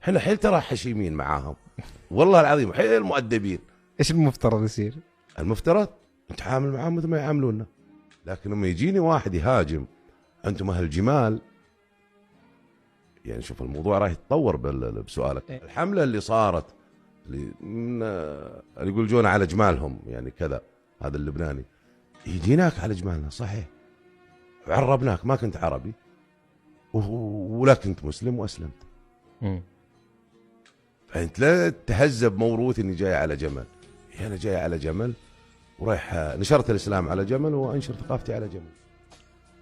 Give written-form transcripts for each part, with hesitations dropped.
احنا حيل ترى حشيمين معاهم والله العظيم، حيل مؤدبين. ايش المفترض يصير؟ المفترض نتعامل معاهم مثل ما يعاملونا، لكن لما يجيني واحد يهاجم انتم اهل جمال، يعني شوف الموضوع راح يتطور بسؤالك. الحمله اللي صارت اللي يقول جونا على جمالهم يعني كذا، هذا اللبناني يجيناك على جمالنا صحيح، عربناك ما كنت عربي ولا كنت مسلم واسلمت. فانت لا تهذب موروث اني جاي على جمل، انا جاي على جمل ورايح نشرت الاسلام على جمل وانشر ثقافتي على جمل.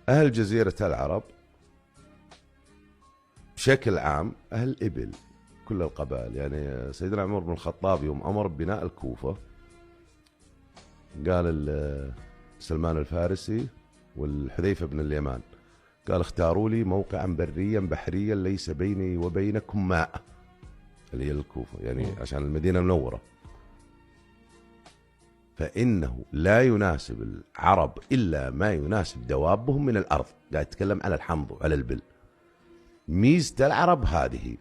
اهل جزيره العرب بشكل عام اهل ابل، كل القبائل. يعني سيدنا عمر بن الخطاب يوم امر ببناء الكوفه قال سلمان الفارسي والحذيفه بن اليمان، قال اختاروا لي موقعا بريا بحريا ليس بيني وبينكم ماء، اللي هي الكوفه يعني عشان المدينه المنوره. فانه لا يناسب العرب الا ما يناسب دوابهم من الارض. قاعد يتكلم على الحمض وعلى البل. ميزه العرب هذه،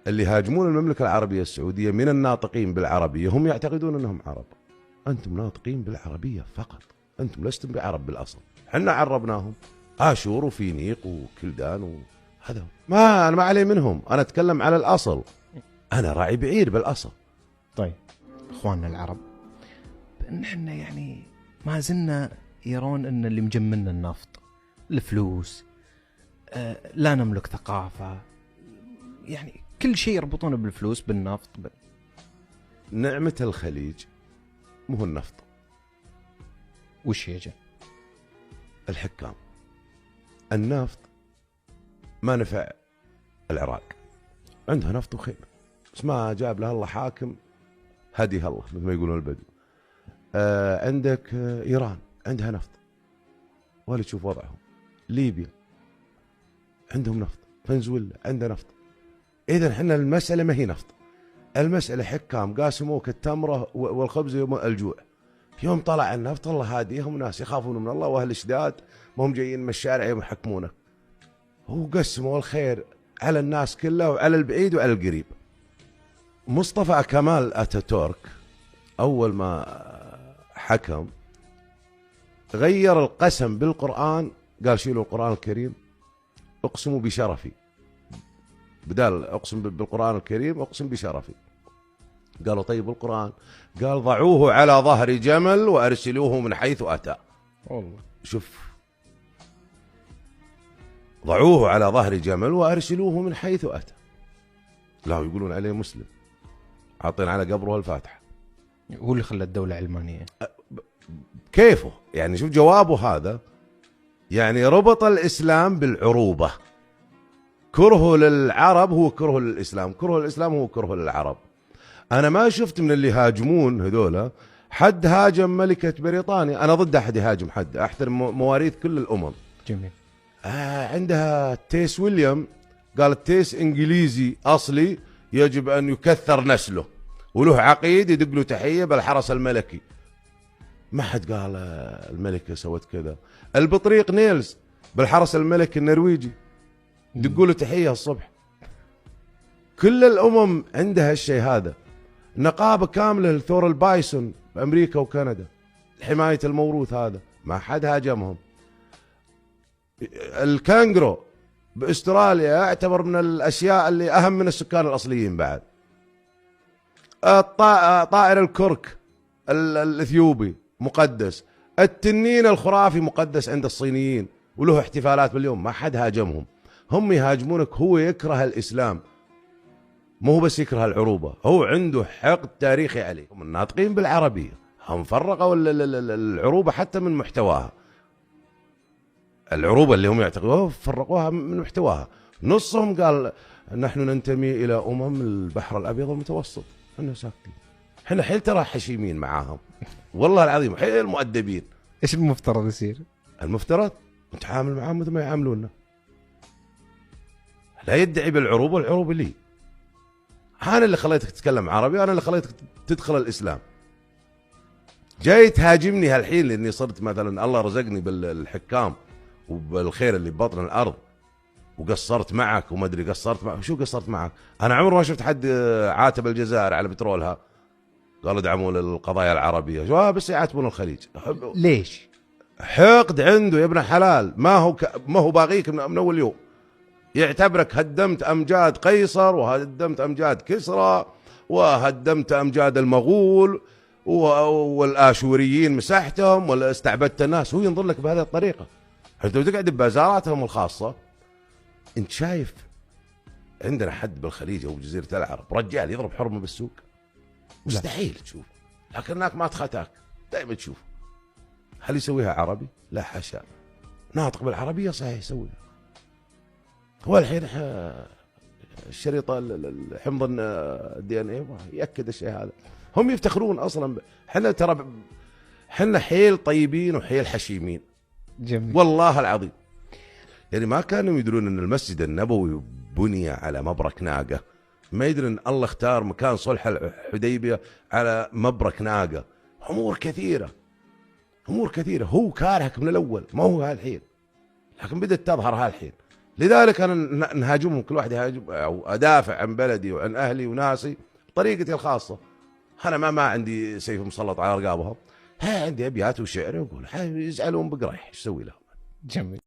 اللي هاجمون المملكه العربيه السعوديه من الناطقين بالعربيه هم يعتقدون انهم عرب. انتم ناطقين بالعربيه فقط، انتم لستم بعرب بالاصل. احنا عربناهم اشور وفينيق وكلدان وهذا، ما انا ما علي منهم، انا اتكلم على الاصل، انا راعي بعير بالاصل. طيب اخواننا العرب، نحن يعني ما زلنا يرون ان اللي مجملنا النفط، الفلوس، لا نملك ثقافه، يعني كل شيء يربطونه بالفلوس بالنفط نعمه الخليج مو النفط. وش يجي؟ الحكام. النفط ما نفع العراق، عندها نفط وخير، بس ما جاب لها الله حاكم هديها الله مثل ما يقولون البدو. عندك ايران عندها نفط ولا تشوف وضعهم. ليبيا عندهم نفط، فنزويلا عندها نفط. اذا احنا المساله ما هي نفط، المساله حكام قاسموك التمره والخبز يوم الجوع. يوم طلع النفط الله هاديهم ناس يخافون من الله واهل شداد، ما هم جايين من الشارع يوم يحكمونك. هو قسموا الخير على الناس كلها وعلى البعيد وعلى القريب. مصطفى كمال اتاتورك اول ما حكم غير القسم بالقرآن، قال شيلوا القرآن الكريم اقسموا بشرفي، بدال اقسم بالقرآن الكريم اقسم بشرفي. قالوا طيب القرآن، قال ضعوه على ظهر جمل وارسلوه من حيث اتى. والله شوف، ضعوه على ظهر جمل وارسلوه من حيث اتى. لا يقولون عليه مسلم، عاطين على قبره الفاتحه. هو اللي خلى الدوله علمانيه كيفه يعني؟ شوف جوابه هذا، يعني ربط الاسلام بالعروبه. كرهه للعرب هو كره للاسلام، كره للاسلام هو كره للعرب. انا ما شفت من اللي هاجمون هذولا حد هاجم ملكه بريطانيا. انا ضد احد يهاجم حد، احترم مواريث كل الامم. جميل. عندها تيس ويليام، قال التيس انجليزي اصلي يجب ان يكثر نسله، وله عقيد يدق له تحيه بالحرس الملكي. ما حد قال الملكه سوت كذا. البطريق نيلز بالحرس الملكي النرويجي دقوا له تحيه الصبح. كل الامم عندها الشيء هذا. نقابه كامله لثور البايسون بامريكا وكندا حمايه الموروث هذا، ما حد هاجمهم. الكانجرو باستراليا اعتبر من الاشياء اللي اهم من السكان الاصليين بعد. طائر الكرك الاثيوبي مقدس. التنين الخرافي مقدس عند الصينيين وله احتفالات باليوم، ما حد هاجمهم. هم يهاجمونك، هو يكره الاسلام، مو بس يكره العروبه، هو عنده حقد تاريخي عليه. هم الناطقين بالعربيه هم فرقوا العروبه حتى من محتواها. العروبه اللي هم يعتقدوها فرقوها من محتواها. نصهم قال نحن ننتمي الى البحر الابيض والمتوسط. احنا ساكتين، احنا حيل ترى حشيمين معاهم والله العظيم، حيل مؤدبين. ايش المفترض يصير؟ المفترض نتعامل معاهم مثل ما يعاملونا. لا يدعي بالعروبه، العروبه لي. انا اللي خليتك تتكلم عربي، انا اللي خليتك تدخل الاسلام. جاي تهاجمني هالحين لاني صرت مثلا الله رزقني بالحكام وبالخير اللي ببطن الارض وقصرت معك وما ادري قصرت معك. شو قصرت معك؟ انا عمري ما شفت حد عاتب الجزائر على بترولها، قالوا ادعموا للقضايا العربيه، شو بس يعاتبون الخليج. ليش؟ حقد عنده يا ابن حلال، ما هو باغيك من اول يوم. يعتبرك هدمت امجاد قيصر وهدمت امجاد كسرى وهدمت امجاد المغول والاشوريين مسحتهم ولا استعبدت الناس. هو ينظر لك بهذه الطريقه. حتى تقعد ببازاراتهم الخاصه. انت شايف عندنا حد بالخليج او جزيره العرب رجال يضرب حرمه بالسوق؟ مستحيل تشوف. لكن هناك ما تخاتاك دائما تشوف. هل يسويها عربي؟ لا حاشا. ناطق بالعربيه صحيح يسويها. هو الحين الشريطه حمض الدي ان اي ياكد الشيء هذا. هم يفتخرون اصلا احنا ترى احنا حيل طيبين وحيل حشيمين. جميل. والله العظيم. يعني ما كانوا يدرون ان المسجد النبوي بني على مبرك ناقه. ما يدري ان الله اختار مكان صلح الحديبيه على مبرك ناقه. امور كثيره. هو كارهك من الاول، ما هو هالحين، لكن بدأت تظهر هالحين. لذلك انا نهاجمهم، كل واحد يهاجم او ادافع عن بلدي وعن اهلي وناسي بطريقتي الخاصه. انا ما عندي سيف مسلط على رقابهم. عندي ابيات وشعر، واقول يزعلون بقريح، ايش اسوي لهم؟ جميل.